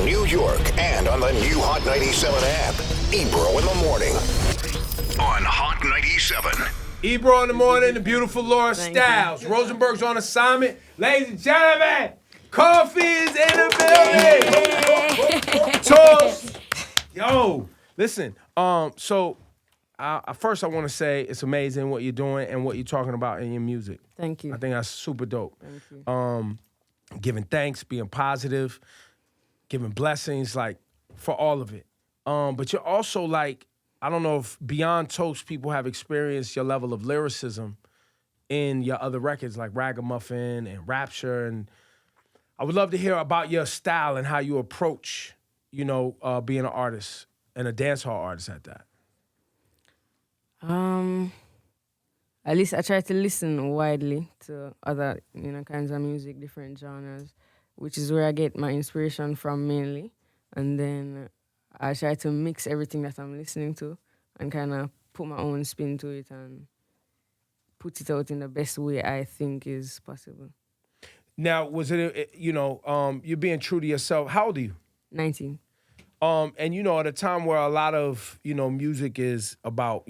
New York and on the new Hot 97 app. Ebro in the morning on Hot 97. Ebro in the morning, the beautiful Laura Styles. Rosenberg's on assignment. Ladies and gentlemen, Koffee is in the building. Toast. Yo, listen. So first I want to say it's amazing what you're doing and what you're talking about in your music. Thank you. I think that's super dope. Thank you. Giving thanks, being positive, giving blessings, like for all of it. But you're also like, I don't know if beyond Toast people have experienced your level of lyricism in your other records like Ragamuffin and Rapture, and I would love to hear about your style and how you approach, being an artist and a dancehall artist at that. At least I try to listen widely to other, kinds of music, different genres, which is where I get my inspiration from mainly. And then I try to mix everything that I'm listening to and kind of put my own spin to it and put it out in the best way I think is possible. Now, was it, you're being true to yourself. How old are you? 19. And, at a time where a lot of, music is about,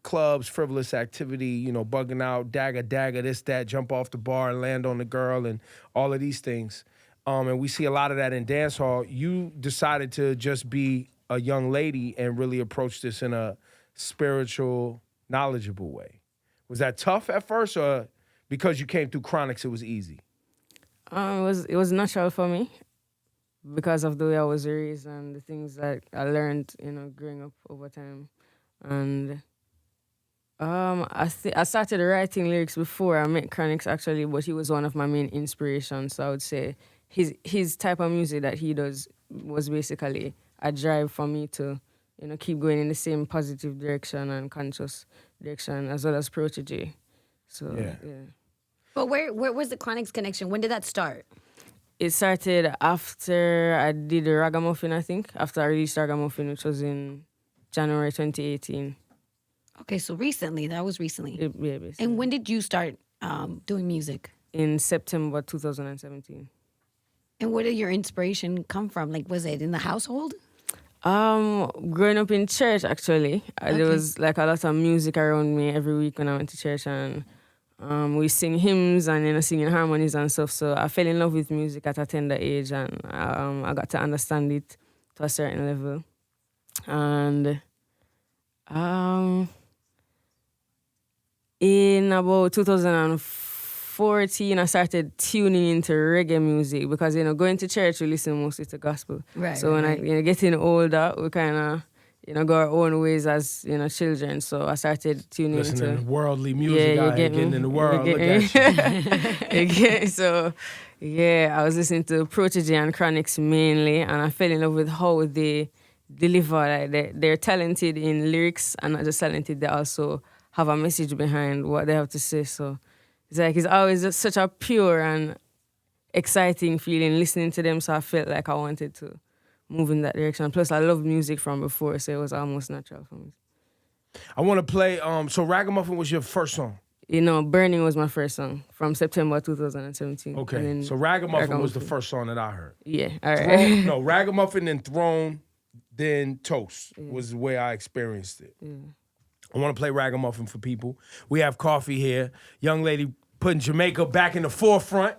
clubs, frivolous activity, bugging out, dagger, this, that, jump off the bar and land on the girl and all of these things. And we see a lot of that in dancehall. You decided to just be a young lady and really approach this in a spiritual, knowledgeable way. Was that tough at first, or because you came through Chronics, it was easy? It was natural for me because of the way I was raised and the things that I learned, growing up over time. And I started writing lyrics before I met Chronics, actually, but he was one of my main inspirations. So I would say his type of music that he does was basically a drive for me to, keep going in the same positive direction and conscious direction, as well as Protege. So, yeah. But where was the Chronics connection? When did that start? It started after I did the Ragamuffin, I think. After I released Ragamuffin, which was in January 2018. Okay, so recently. That was recently. Yeah, basically. And when did you start doing music? In September 2017. And where did your inspiration come from? Like, was it in the household? Growing up in church, actually. Okay. There was like a lot of music around me every week when I went to church, and we sing hymns and singing harmonies and stuff. So I fell in love with music at a tender age, and I got to understand it to a certain level. And in about 2014, I started tuning into reggae music because, going to church, we listen mostly to gospel. Right. So when I, getting older, we kind of, go our own ways as, children. So I started tuning Listening into to worldly music out here, getting in the world. Look at you. So, I was listening to Protege and Chronics mainly, and I fell in love with how they deliver. Like they're talented in lyrics, and not just talented, they also have a message behind what they have to say. So it's always just such a pure and exciting feeling listening to them. So I felt like I wanted to move in that direction. Plus, I loved music from before, so it was almost natural for me. I want to play. So Ragamuffin was your first song. Burning was my first song from September 2017. Okay, so Ragamuffin was the first song that I heard. Yeah, all right. Ragamuffin, then Throne, then Toast was the way I experienced it. Yeah. I want to play Ragamuffin for people. We have Koffee here. Young lady putting Jamaica back in the forefront.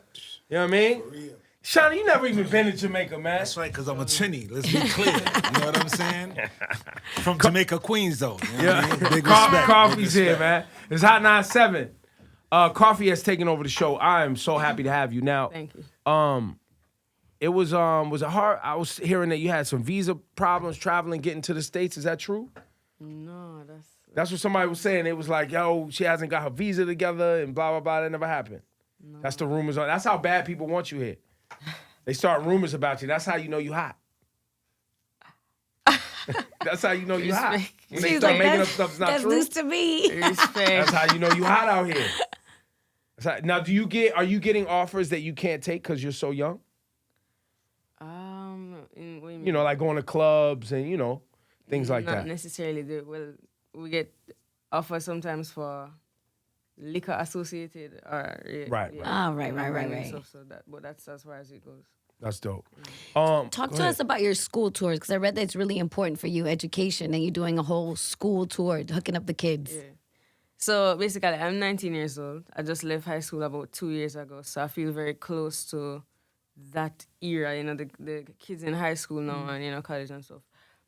You know what I mean? For real. Shawnee, you never even been to Jamaica, man. That's right, because I'm a Trini. Let's be clear. You know what I'm saying? From Jamaica, Queens, though. You know what I mean? Big respect. Koffee's here, man. It's Hot 97. Koffee has taken over the show. I am so happy to have you. Now, Thank you. it was it hard? I was hearing that you had some visa problems traveling, getting to the States. Is that true? No, That's what somebody was saying. It was like, yo, she hasn't got her visa together and blah, blah, blah. That never happened. No. That's the rumors. That's how bad people want you here. They start rumors about you. That's how you know you hot. That's how you know you hot. When they start making up stuff that's not that's true. news to me. That's how you know you hot out here. Now, are you getting offers that you can't take because you're so young? What do you mean? Like going to clubs and, things like that. Not necessarily. We get offers sometimes for liquor associated or Right. Oh, right. Stuff, but that's as far as it goes. That's dope. Talk go to ahead. us about your school tours, because I read that it's really important for you, education, and you're doing a whole school tour, hooking up the kids. Yeah. So basically, I'm 19 years old. I just left high school about 2 years ago, so I feel very close to that era, the kids in high school now and, college and stuff.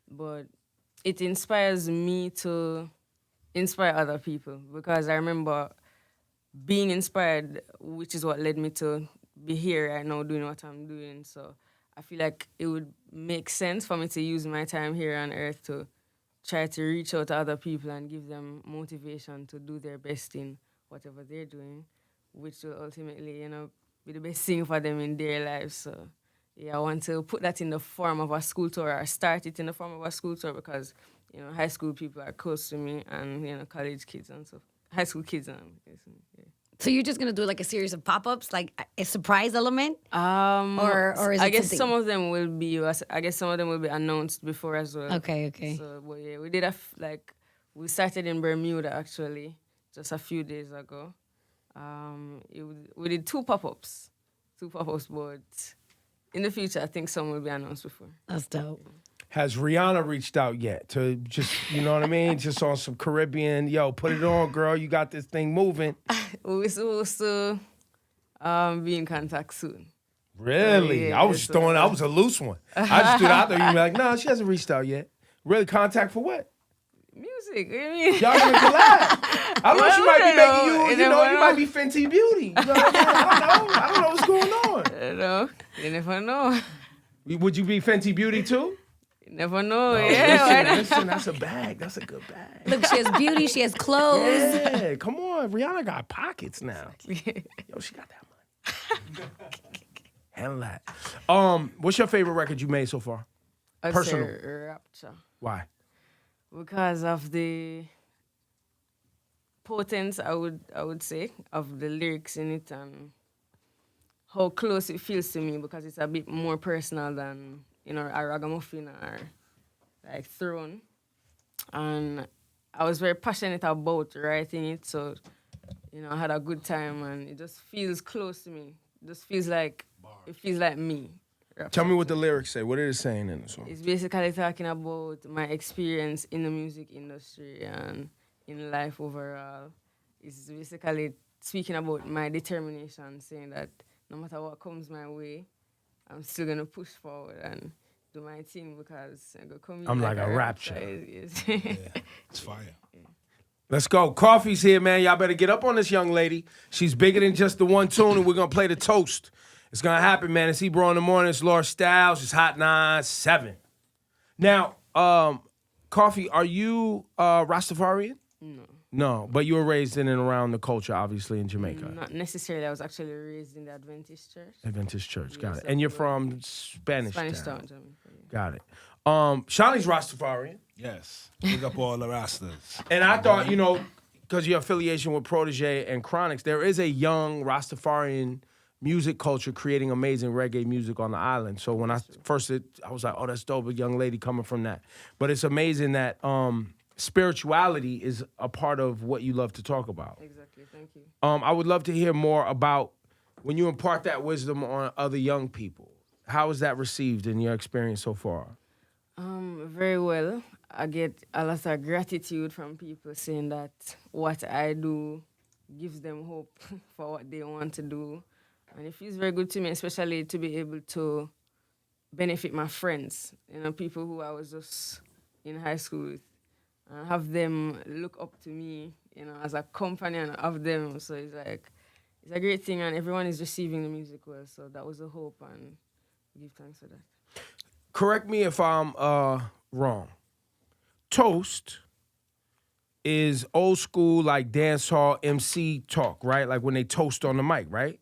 But it inspires me to inspire other people because I remember being inspired, which is what led me to be here right now doing what I'm doing. So I feel like it would make sense for me to use my time here on earth to try to reach out to other people and give them motivation to do their best in whatever they're doing, which will ultimately, be the best thing for them in their lives. So yeah, I want to put that in the form of a school tour or start it in the form of a school tour because, high school people are close to me and, college kids and stuff. High school kids and yeah. So you're just gonna do like a series of pop-ups, like a surprise element, or is it I guess something? some of them will be. I guess some of them will be announced before as well. Okay. So, but yeah, we did we started in Bermuda actually just a few days ago. We did two pop-ups, but in the future I think some will be announced before. That's dope. Has Rihanna reached out yet to just, you know what I mean? Just on some Caribbean, put it on, girl. You got this thing moving. We're supposed to be in contact soon. Really? Yeah, I was a loose one. I just threw it out there. You'd be like, no, she hasn't reached out yet. Really, contact for what? Music, what do you mean? Y'all gonna collab. I know she might be making you, you might be Fenty Beauty. You know what I mean? I don't know what's going on. You never know. Would you be Fenty Beauty too? You never know, Listen, that's a bag. That's a good bag. Look, she has beauty, she has clothes. Yeah, come on. Rihanna got pockets now. Yo, she got that money. Handle that. What's your favorite record you made so far? I'd Personal. say Rapture. Why? Because of the potence, I would say, of the lyrics in it and how close it feels to me because it's a bit more personal than, a ragamuffin or like Throne. And I was very passionate about writing it, so, I had a good time and it just feels close to me. It just feels like, me. Tell me what the lyrics say. What are they saying in the song? It's basically talking about my experience in the music industry and in life overall. It's basically speaking about my determination, saying that no matter what comes my way, I'm still gonna push forward and do my thing because I'm gonna come. I'm like a rapture. It's fire. Let's go. Koffee's here, man. Y'all better get up on this young lady. She's bigger than just the one tune, and we're gonna play the toast. It's gonna happen, man. It's Ebro in the morning. It's Laura Styles. It's Hot 97. Now, Koffee, are you Rastafarian? No. No, but you were raised in and around the culture, obviously, in Jamaica. Not necessarily. I was actually raised in the Adventist church. Adventist church, got it. so And you're from Spanish Town, Town. Jamaica. Got it. Shawnee's Rastafarian. Yes. Big up all the Rastas. And I thought, because your affiliation with Protege and Chronics, there is a young Rastafarian music culture creating amazing reggae music on the island. So when I was like, oh, that's dope, a young lady coming from that. But it's amazing that spirituality is a part of what you love to talk about. Exactly. Thank you. I would love to hear more about when you impart that wisdom on other young people. How is that received in your experience so far? Very well. I get a lot of gratitude from people saying that what I do gives them hope for what they want to do. And it feels very good to me, especially to be able to benefit my friends, people who I was just in high school with, and have them look up to me, as a companion of them. So it's a great thing, and everyone is receiving the music well. So that was a hope, and give thanks for that. Correct me if I'm wrong. Toast is old school, like dance hall MC talk, right? Like when they toast on the mic, right?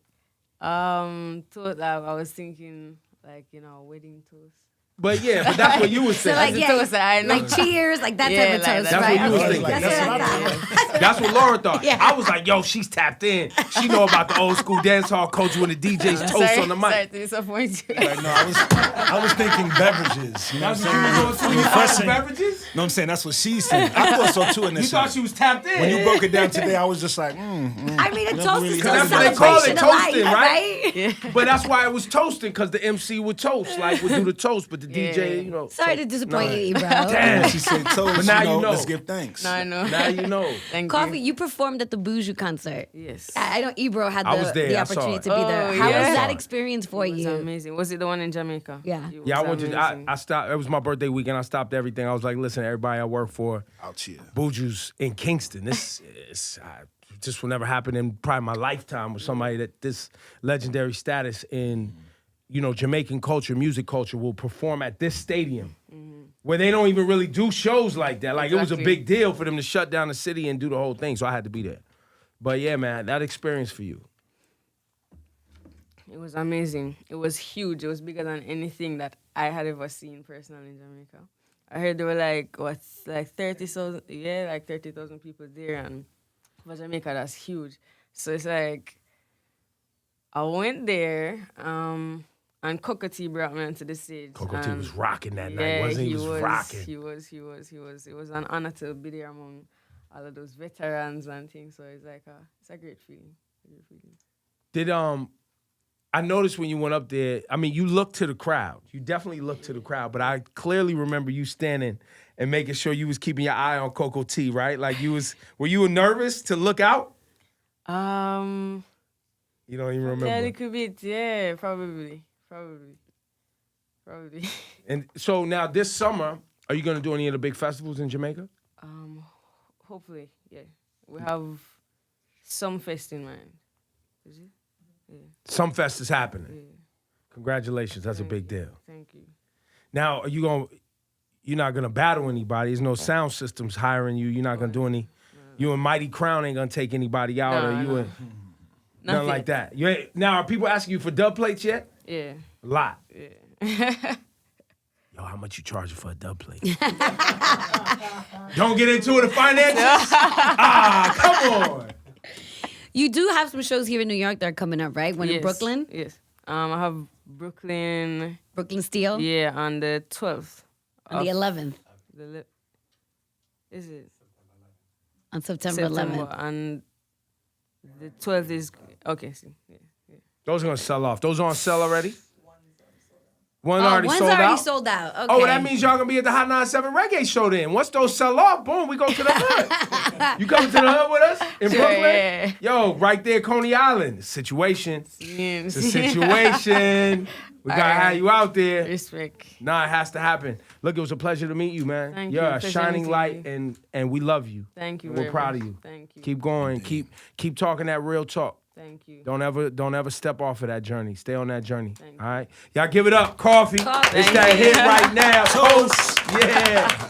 I was thinking wedding toast. But that's what you was So saying. like, toast, I know. like cheers, like that Yeah, type of like toast, that. That's right? what you was Okay, thinking. that's what I thought. That's what Laura thought. Yeah. I was like, yo, she's tapped in. She know about the old school dance hall culture when the DJ's toast on the mic. Sorry to disappoint you. Like, no, I was thinking beverages. You know what I'm saying? Refreshing. Beverages? No, I'm saying that's what she's saying. I thought so too initially. You thought she was tapped in. When you broke it down today, I was just like, I mean, a That's toast really is still a good. That's what they call celebration it, of life, toasting, right? right? But that's why it was toasting, because the MC would toast, like would do the toast, but the DJ, you know. Sorry to disappoint you, Ebro. Damn. she said toast, But now you know. let's give thanks. No, I know. Now you know. Thank Coffee, you. you performed at the Buju concert. Yes. I know Ebro had I was there, the I saw opportunity it. to be there. Oh, How yeah. was that experience for It was you? amazing. Was it the one in Jamaica? Yeah. It Yeah, I was went to. amazing. I stopped. It was my birthday weekend. I stopped everything. I was like, listen, everybody I work for, Out here. Buju's in Kingston. This just will never happen in probably my lifetime with somebody that this legendary status in, Jamaican culture, music culture will perform at this stadium. Where they don't even really do shows like that. Like, it was a Exactly. big deal for them to shut down the city and do the whole thing. So I had to be there. But yeah, man, that experience for you. It was amazing. It was huge. It was bigger than anything that I had ever seen personally in Jamaica. I heard there were like 30,000, like 30,000 people there, and for Jamaica, that's huge. So it's like, I went there, and Cocoa Tea brought me onto the stage. Cocoa Tea and was rocking that night, wasn't he? He was rocking. He was. It was an honor to be there among all of those veterans and things. So it's like, it's a great feeling. Did I noticed when you went up there, I mean, you looked to the crowd. You definitely looked to the crowd, but I clearly remember you standing and making sure you was keeping your eye on Cocoa Tea, right? Like were you nervous to look out? You don't even remember. Yeah, a little bit. Yeah, probably. And so now this summer, are you gonna do any of the big festivals in Jamaica? Hopefully, yeah. We have some fest in mind. Is it? Yeah. Some fest is happening. Yeah. Congratulations, that's a big deal. Thank you. Now, you're not gonna battle anybody. There's no sound systems hiring you. You're not gonna do any. You and Mighty Crown ain't gonna take anybody out, or you No. and nothing like that. You ain't, now, are people asking you for dub plates yet? Yeah. A lot. Yeah. Yo, how much you charging for a dub plate? Don't get into it, the finances. Come on. You do have some shows here in New York that are coming up, right? One in Yes. Brooklyn, Yes. I have Brooklyn. Brooklyn Steel, Yeah, on the 12th. on the 11th, Is it on September September? 11th. And the 12th is okay. See, yeah. Those are gonna sell off. Those are on sale already? One Oh, already one's sold already out? sold out. Okay. Oh, that means y'all gonna be at the Hot 97 Reggae Show then. Once those sell off, boom, we go to the hood. You coming to the hood with us in Sure, Brooklyn? yeah. Yo, right there, Coney Island. Situation. It's a situation. We gotta All right. have you out there. Respect. Nah, it has to happen. Look, it was a pleasure to meet you, man. Thank You're you. a Pleasure shining meeting light, you. and we love you. Thank you. We're very proud much. of you. Thank you. Keep going. Keep talking that real talk. Thank you. Don't ever step off of that journey. Stay on that journey. Thank all right? Y'all give it up. Coffee. Coffee. It's Thank that you. hit right now. Toast. Yeah.